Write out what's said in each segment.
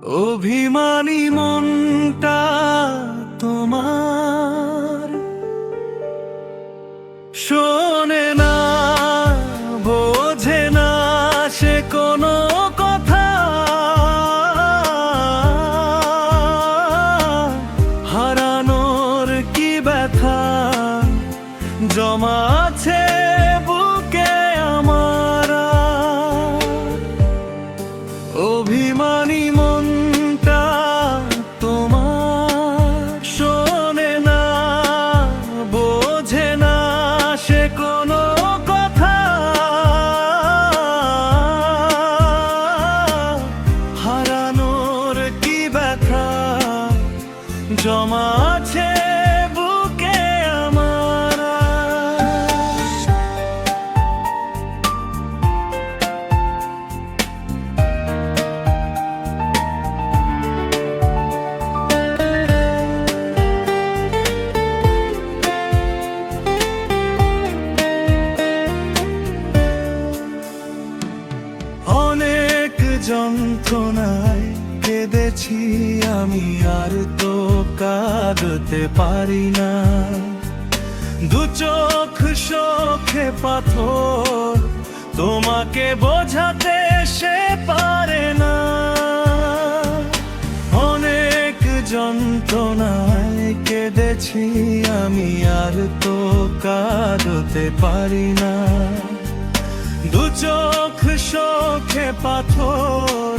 অভিমানী মনটা তোমার শোনে না, বোঝে না সে কোনো কথা। হারানোর কি ব্যথা জমা আছে বুকে আমার। অভিমানী মনটা তোমার শোনে না, বোঝে না সে কোনো কথা। হারানোর কি ব্যথা জমা আছে বুকে আমার। অনেক যন্ত্রণায় কেঁদেছি আমি, আর তো কাঁদতে পারি না। দু চোখ শোকে পাথর, তোমাকে বোঝাতে সে পারে না। অনেক যন্ত্রণায় কেঁদেছি আমি, আর তো কাঁদতে পারি না। দু চোখ শোকে পাথর,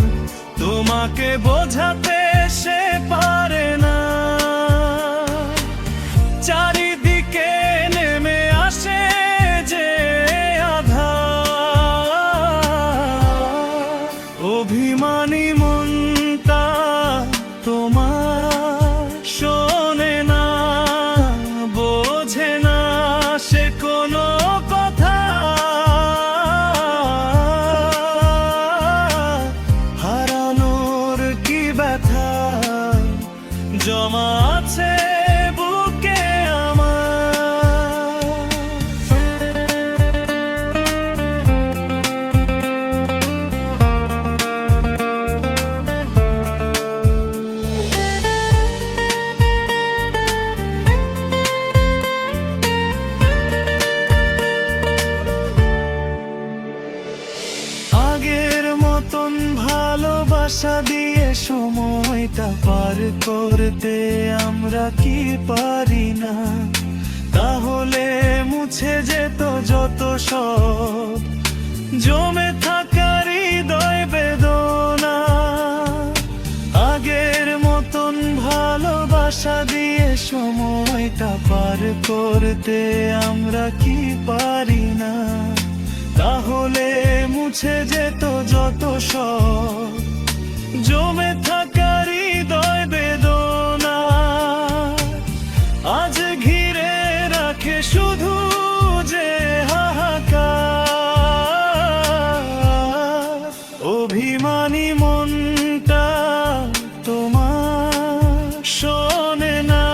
তোমাকে বোঝাতে সে পারে না। চারিদিকে নেমে আসে যে আঁধার। অভিমানী মনটা তোমার শোনে না, বোঝে না সে কোনো কথা। জমা আছে বুকে আমার। আগের মতন ভালোবাসা দিয়ে সময়টা পার করতে আমরা কি পারি না? তাহলে মুছে যেত যত সব জমে থাকা হৃদয় বেদনা। আগের মতন ভালোবাসা দিয়ে সময়টা পার করতে আমরা কি পারি না? তাহলে মুছে যেত যত সব জমে থাকা হৃদয় বেদনা। আজ ঘিরে রাখে শুধু যে হাহাকার। অভিমানী মনটা তোমার শোনে না,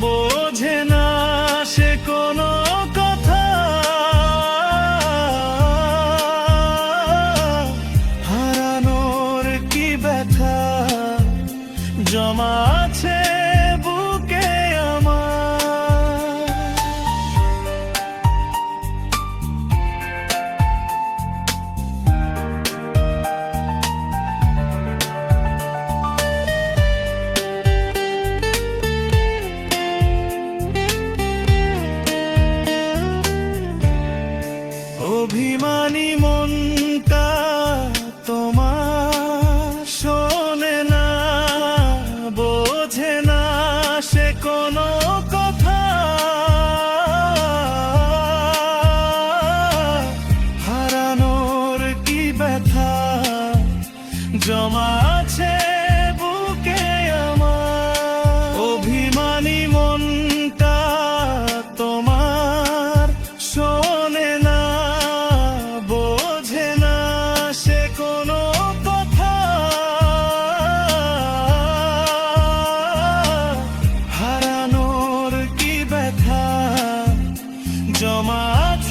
বোঝে না সে কোনো কথা। হারানোর কি ব্যথা জমা আছে বুকে আমার। অভিমানী মনটা তোমার শোনে না, বোঝে না সে কোনো কথা। হারানোর কি ব্যথা জমা আছে বুকে আমার। অভিমানী মনটা তোমার শোনে না, বোঝে না সে কোনো কথা। হারানোর কি ব্যথা জমা আছে